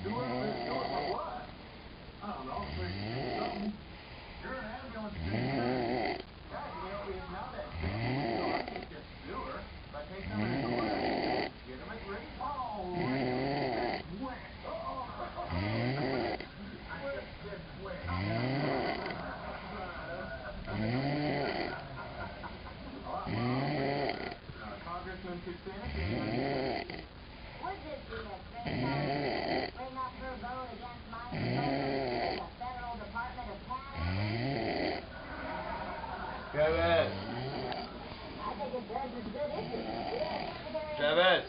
Do it for what? I don't know. For something. You're an ambulance man. God, it's not that big. I can't just sue her. If I take somebody to court, get them at Rick. Oh, Rick. Wet. Oh. Rick gets wet. Congressman Kucinich. Would this be a great time to bring up her vote against my proposal to the Federal Department of Tax? Travis. I think it does as good issue. Travis.